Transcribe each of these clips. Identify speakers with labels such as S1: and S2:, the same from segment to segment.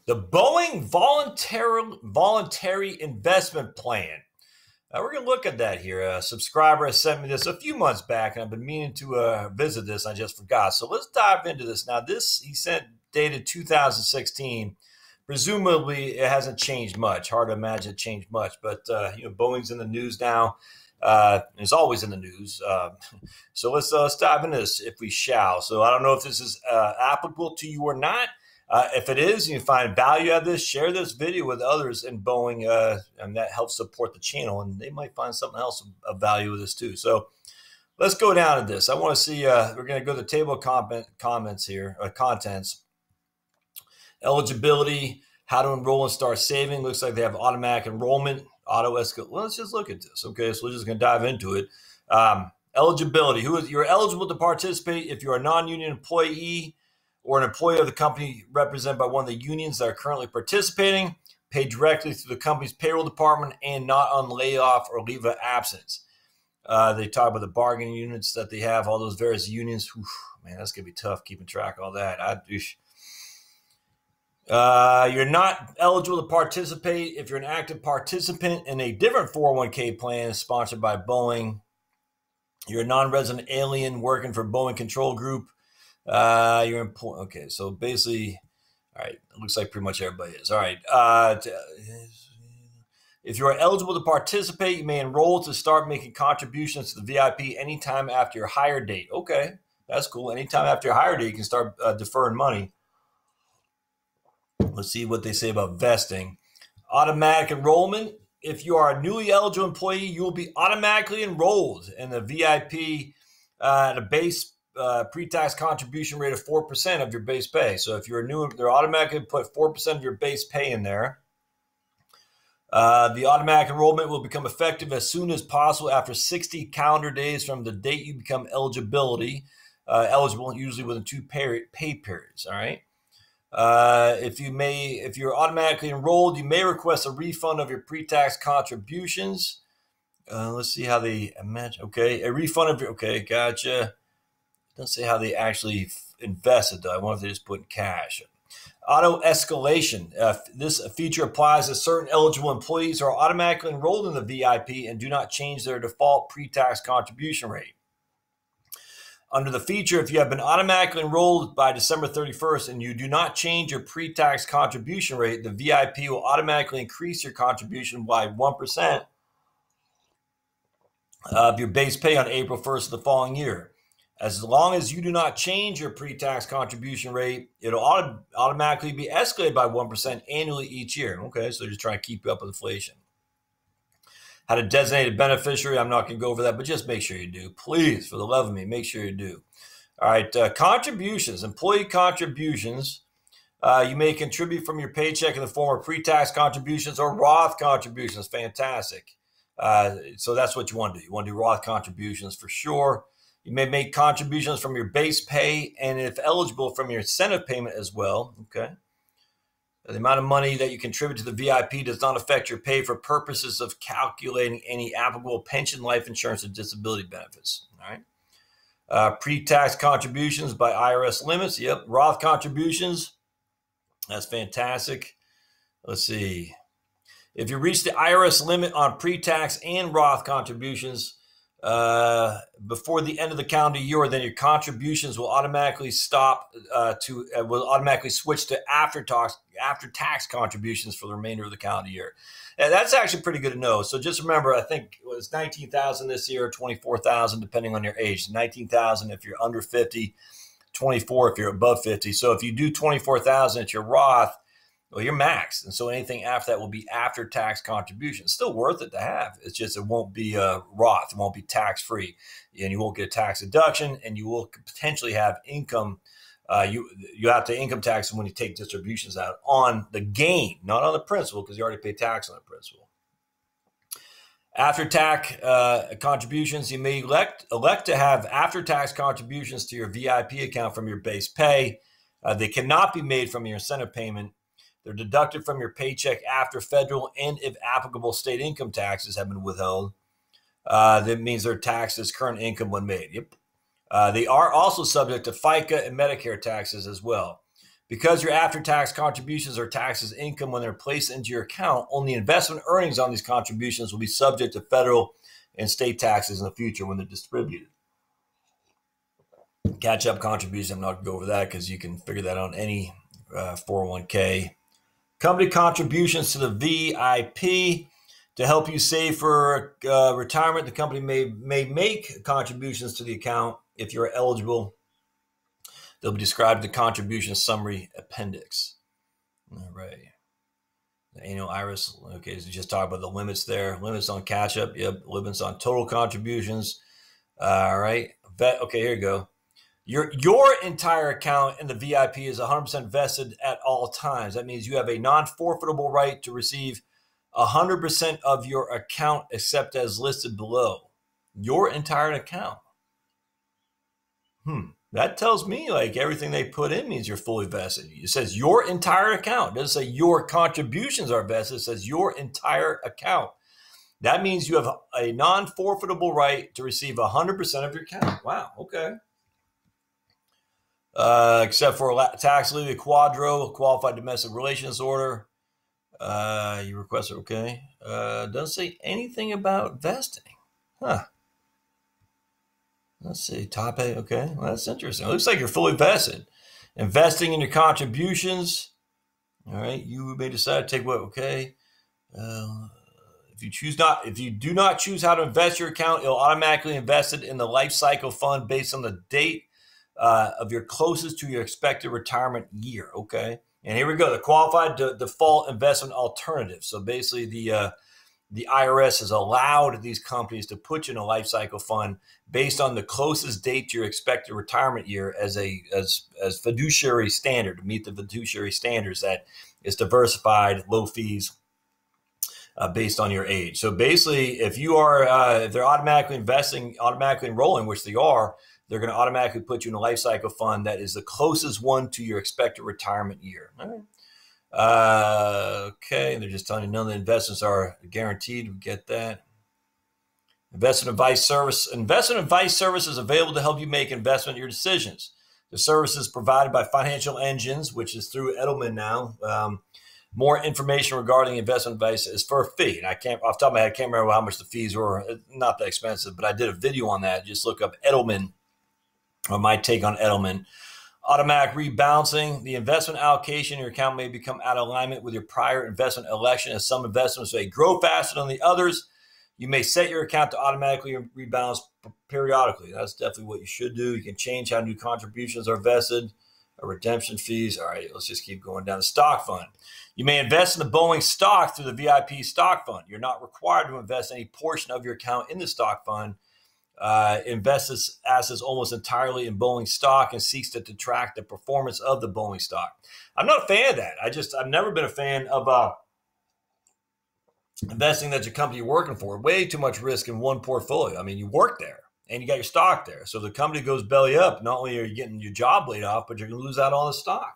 S1: The Boeing Voluntary Investment Plan. We're going to look at that here. A subscriber has sent me this a few months back, and I've been meaning to visit this. I just forgot. So let's dive into this. Now, this he sent dated 2016. Presumably, it hasn't changed much. Hard to imagine it changed much. But, Boeing's in the news now. It's always in the news. So let's dive into this if we shall. So I don't know if this is applicable to you or not. If it is, and you find value out of this, share this video with others in Boeing, and that helps support the channel, and they might find something else of value with this too. So let's go down to this. I want to see, we're going to go to the table of comments here, contents. Eligibility, how to enroll and start saving. Looks like they have automatic enrollment, auto escalate. Well, let's just look at this. Okay, so we're just going to dive into it. Eligibility, you're eligible to participate if you're a non-union employee or an employee of the company represented by one of the unions that are currently participating, paid directly through the company's payroll department and not on layoff or leave of absence. They talk about the bargaining units that they have, all those various unions. Whew, man, that's going to be tough keeping track of all that. You're not eligible to participate if you're an active participant in a different 401k plan sponsored by Boeing. You're a non-resident alien working for Boeing Control Group. You're important. Okay, so basically, all right, it looks like pretty much everybody is. All right. If you are eligible to participate, you may enroll to start making contributions to the VIP anytime after your hire date. Okay, that's cool. Anytime after your hire date, you can start deferring money. Let's see what they say about vesting. Automatic enrollment. If you are a newly eligible employee, you will be automatically enrolled in the VIP at a base pre-tax contribution rate of 4% of your base pay. So if you're new, they're automatically put 4% of your base pay in there. The automatic enrollment will become effective as soon as possible after 60 calendar days from the date you become eligible, usually within 2 pay periods. All right. If you're automatically enrolled, you may request a refund of your pre-tax contributions. Let's see how they imagine. Okay, a refund of your. Okay, gotcha. Doesn't say how they actually invested, though. I wonder if they just put in cash. Auto escalation. This feature applies to certain eligible employees who are automatically enrolled in the VIP and do not change their default pre-tax contribution rate. Under the feature, if you have been automatically enrolled by December 31st and you do not change your pre-tax contribution rate, the VIP will automatically increase your contribution by 1% of your base pay on April 1st of the following year. As long as you do not change your pre-tax contribution rate, it'll automatically be escalated by 1% annually each year. Okay, so just try to keep up with inflation. How to designate a beneficiary, I'm not going to go over that, but just make sure you do. Please, for the love of me, make sure you do. All right, contributions, employee contributions. You may contribute from your paycheck in the form of pre-tax contributions or Roth contributions. Fantastic. So that's what you want to do. You want to do Roth contributions for sure. You may make contributions from your base pay and, if eligible, from your incentive payment as well. Okay. The amount of money that you contribute to the VIP does not affect your pay for purposes of calculating any applicable pension, life insurance, and disability benefits. All right. Pre-tax contributions by IRS limits. Yep. Roth contributions. That's fantastic. Let's see. If you reach the IRS limit on pre-tax and Roth contributions before the end of the calendar year, then your contributions will automatically switch to after-tax contributions for the remainder of the calendar year. And that's actually pretty good to know. So just remember, I think it was $19,000 this year, $24,000 depending on your age. $19,000 if you're under 50, $24,000 if you're above 50. So if you do $24,000 at your Roth, well, you're maxed. And so anything after that will be after-tax contribution. It's still worth it to have. It's just it won't be Roth. It won't be tax-free. And you won't get a tax deduction, and you will potentially have income. You have to income tax when you take distributions out on the gain, not on the principal, because you already pay tax on the principal. After-tax contributions, you may elect to have after-tax contributions to your VIP account from your base pay. They cannot be made from your incentive payment. They're deducted from your paycheck after federal and, if applicable, state income taxes have been withheld. That means they're taxed as current income when made. Yep. They are also subject to FICA and Medicare taxes as well. Because your after-tax contributions are taxed as income when they're placed into your account, only investment earnings on these contributions will be subject to federal and state taxes in the future when they're distributed. Catch-up contributions, I'm not going to go over that because you can figure that on any 401k. Company contributions to the VIP. To help you save for retirement, the company may make contributions to the account if you're eligible. They'll be described in the contribution summary appendix. All right. The annual IRS. Okay, so we just talked about the limits there. Limits on catch-up. Yep. Limits on total contributions. All right. Okay, here you go. Your entire account in the VIP is 100% vested at all times. That means you have a non-forfeitable right to receive 100% of your account except as listed below. Your entire account. That tells me like everything they put in means you're fully vested. It says your entire account. It doesn't say your contributions are vested. It says your entire account. That means you have a non-forfeitable right to receive 100% of your account. Wow, okay. Except for a tax levy quadro, a qualified domestic relations order. You request it, okay. Doesn't say anything about vesting. Let's see, top A, okay. Well, that's interesting. It looks like you're fully vested. Investing in your contributions. All right, you may decide to take what, okay. If you do not choose how to invest your account, it'll automatically invest it in the life cycle fund based on the date of your closest to your expected retirement year, okay. And here we go, the qualified default investment alternative. So basically the IRS has allowed these companies to put you in a life cycle fund based on the closest date to your expected retirement year as fiduciary standard, to meet the fiduciary standards that is diversified, low fees, based on your age. So basically, if they're automatically enrolling, which they are, they're going to automatically put you in a life cycle fund that is the closest one to your expected retirement year. All right. Okay, they're just telling you none of the investments are guaranteed. We get that. Investment advice service. Investment advice service is available to help you make investment your decisions. The service is provided by Financial Engines, which is through Edelman now. More information regarding investment advice is for a fee. And off the top of my head, I can't remember how much the fees were. Not that expensive, but I did a video on that. Just look up Edelman, or my take on Edelman. Automatic rebalancing. The investment allocation in your account may become out of alignment with your prior investment election, as some investments may grow faster than the others. You may set your account to automatically rebalance periodically. That's definitely what you should do. You can change how new contributions are vested, or redemption fees. All right, let's just keep going down. The stock fund. You may invest in the Boeing stock through the VIP stock fund. You're not required to invest any portion of your account in the stock fund. Invests assets almost entirely in Boeing stock and seeks to track the performance of the Boeing stock. I'm not a fan of that. I've never been a fan of investing that your company you're working for. Way too much risk in one portfolio. I mean, you work there and you got your stock there. So the company goes belly up. Not only are you getting your job laid off, but you're going to lose out on the stock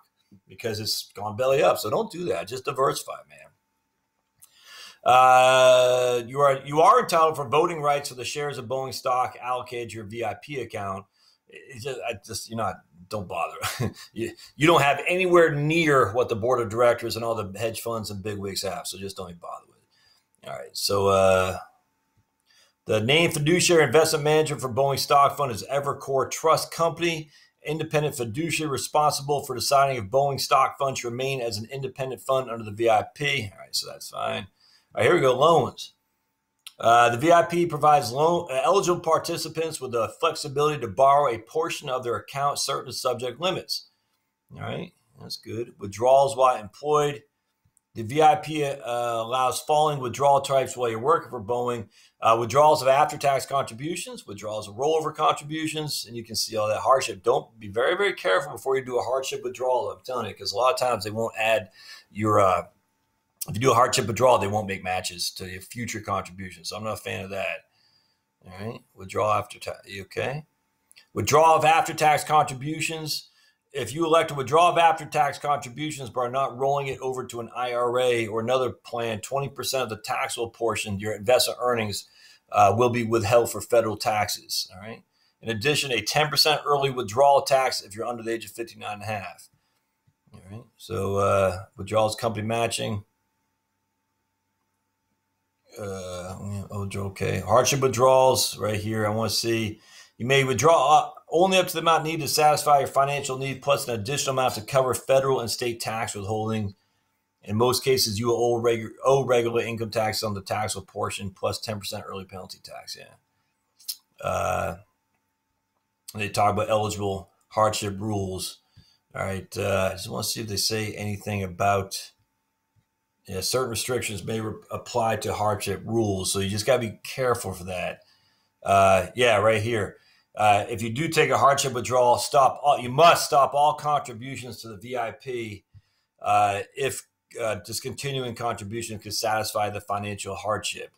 S1: because it's gone belly up. So don't do that. Just diversify, man. You are entitled for voting rights for the shares of Boeing stock allocated to your VIP account. Don't bother. you don't have anywhere near what the board of directors and all the hedge funds and bigwigs have. So just don't even bother with it. All right. So the named fiduciary investment manager for Boeing stock fund is Evercore Trust Company, independent fiduciary responsible for deciding if Boeing stock fund should remain as an independent fund under the VIP. All right. So that's fine. All right, here we go, loans. The VIP provides eligible participants with the flexibility to borrow a portion of their account, certain subject limits. All right, that's good. Withdrawals while employed. The VIP allows following withdrawal types while you're working for Boeing. Withdrawals of after-tax contributions, withdrawals of rollover contributions, and you can see all that hardship. Don't be very, very careful before you do a hardship withdrawal, I'm telling you, because a lot of times they won't add your if you do a hardship withdrawal, they won't make matches to your future contributions. So I'm not a fan of that. All right. Withdrawal after tax. Okay. Withdrawal of after-tax contributions. If you elect to withdraw of after-tax contributions but are not rolling it over to an IRA or another plan, 20% of the taxable portion, your investment earnings, will be withheld for federal taxes. All right. In addition, a 10% early withdrawal tax if you're under the age of 59 and a half. All right. So withdrawals, company matching. Okay. Hardship withdrawals right here. I want to see you may withdraw only up to the amount needed to satisfy your financial need, plus an additional amount to cover federal and state tax withholding. In most cases, you will owe regular income tax on the taxable portion plus 10% early penalty tax. Yeah. They talk about eligible hardship rules. All right. I just want to see if they say anything about certain restrictions may apply to hardship rules. So you just got to be careful for that. Right here. If you do take a hardship withdrawal, you must stop all contributions to the VIP if discontinuing contribution could satisfy the financial hardship.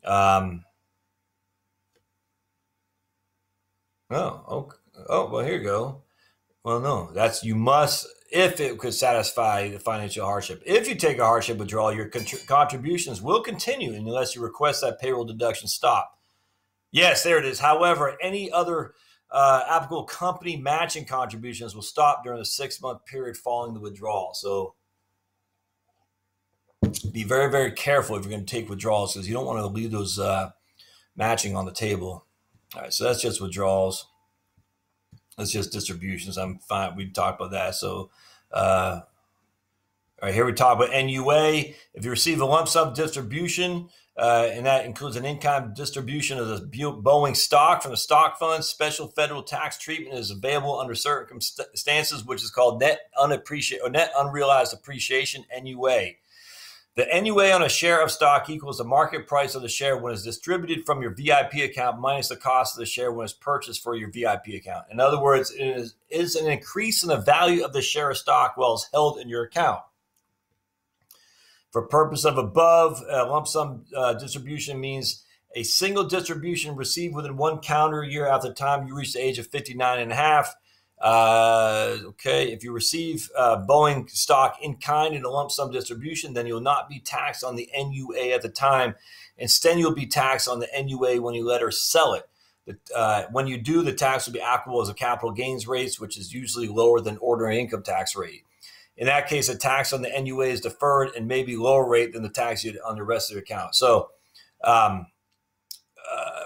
S1: Well, here you go. Well, no, you must, if it could satisfy the financial hardship. If you take a hardship withdrawal, your contributions will continue unless you request that payroll deduction stop. Yes, there it is. However, any other applicable company matching contributions will stop during the 6-month period following the withdrawal. So be very, very careful if you're going to take withdrawals, because you don't want to leave those matching on the table. All right, so that's just withdrawals. That's just distributions. I'm fine. We talked about that. So, all right, here we talk about NUA. If you receive a lump sum distribution, and that includes an in-kind distribution of the Boeing stock from the stock fund, special federal tax treatment is available under circumstances, which is called net unrealized appreciation, NUA. The NUA on a share of stock equals the market price of the share when it's distributed from your VIP account minus the cost of the share when it's purchased for your VIP account. In other words, it is an increase in the value of the share of stock while it's held in your account. For purpose of above, lump sum distribution means a single distribution received within 1 calendar year after the time you reach the age of 59 and a half. If you receive Boeing stock in kind in a lump sum distribution, then you'll not be taxed on the NUA at the time. Instead, you'll be taxed on the NUA when you let her sell it. When you do, the tax will be applicable as a capital gains rate, which is usually lower than ordinary income tax rate. In that case, the tax on the NUA is deferred and may be lower rate than the tax you on the rest of your account. So,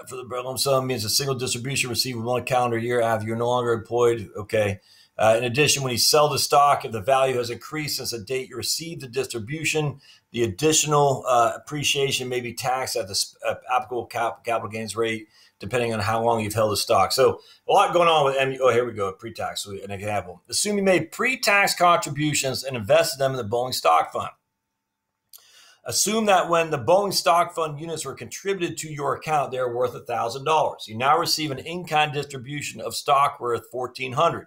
S1: for the lump sum means a single distribution received in 1 calendar year after you're no longer employed. Okay. In addition, when you sell the stock, if the value has increased since the date you received the distribution, the additional appreciation may be taxed at the applicable capital gains rate, depending on how long you've held the stock. So a lot going on with here we go, pre-tax. So an example. Assume you made pre-tax contributions and invested them in the Boeing stock fund. Assume that when the Boeing stock fund units were contributed to your account, they are worth $1,000. You now receive an in-kind distribution of stock worth $1,400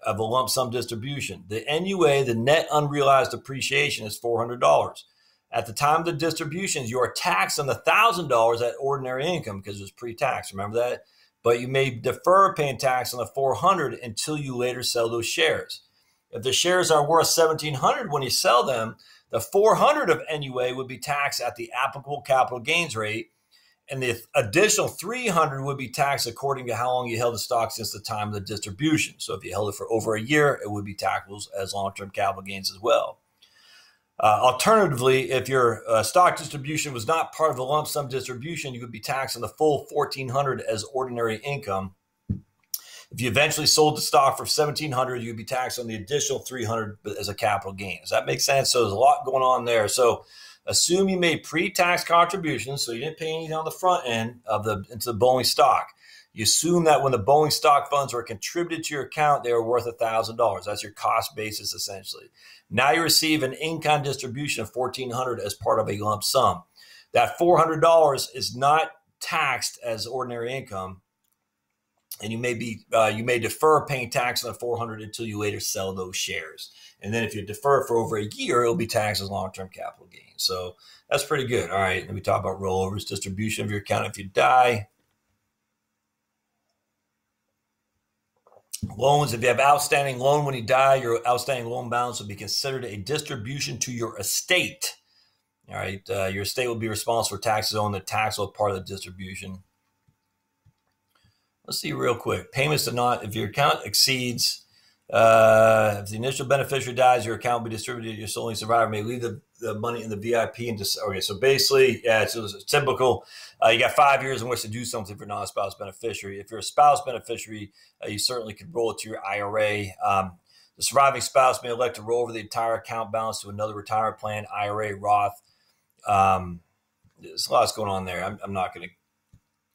S1: of a lump sum distribution. The NUA, the net unrealized appreciation, is $400. At the time of the distributions, you are taxed on the $1,000 at ordinary income because it was pre-tax. Remember that? But you may defer paying tax on the $400 until you later sell those shares. If the shares are worth $1,700 when you sell them, the $400 of NUA would be taxed at the applicable capital gains rate, and the additional $300 would be taxed according to how long you held the stock since the time of the distribution. So if you held it for over a year, it would be taxable as long-term capital gains as well. Alternatively, if your stock distribution was not part of the lump sum distribution, you would be taxed on the full $1,400 as ordinary income. If you eventually sold the stock for $1,700, you'd be taxed on the additional $300 as a capital gain. Does that make sense? So there's a lot going on there. So assume you made pre-tax contributions, so you didn't pay anything on the front end into the Boeing stock. You assume that when the Boeing stock funds were contributed to your account, they were worth $1,000. That's your cost basis, essentially. Now you receive an in-kind distribution of $1,400 as part of a lump sum. That $400 is not taxed as ordinary income, and you may defer paying tax on the $400 until you later sell those shares. And then if you defer for over a year, it'll be taxed as long-term capital gain. So that's pretty good. All right, let me talk about rollovers, distribution of your account if you die. Loans, if you have outstanding loan when you die, your outstanding loan balance will be considered a distribution to your estate. All right, your estate will be responsible for taxes on the taxable part of the distribution. Let's see real quick. Payments to not, if your account exceeds If the initial beneficiary dies, your account will be distributed. Your sole survivor may leave the money in the VIP. Okay, so basically, yeah, it's typical. You got 5 years in which to do something for non-spouse beneficiary. If you're a spouse beneficiary, you certainly could roll it to your IRA. The surviving spouse may elect to roll over the entire account balance to another retirement plan, IRA, Roth. There's a lot going on there. I'm not going to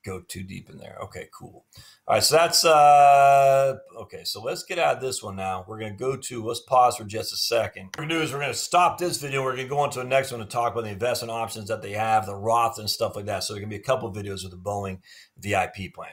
S1: go too deep in there. Okay, cool. All right, so that's okay. So let's get out of this one now. We're going to let's pause for just a second. What we're going to do is we're going to stop this video. We're going to go on to the next one to talk about the investment options that they have, the Roth and stuff like that. So there can be a couple of videos with the Boeing VIP plan.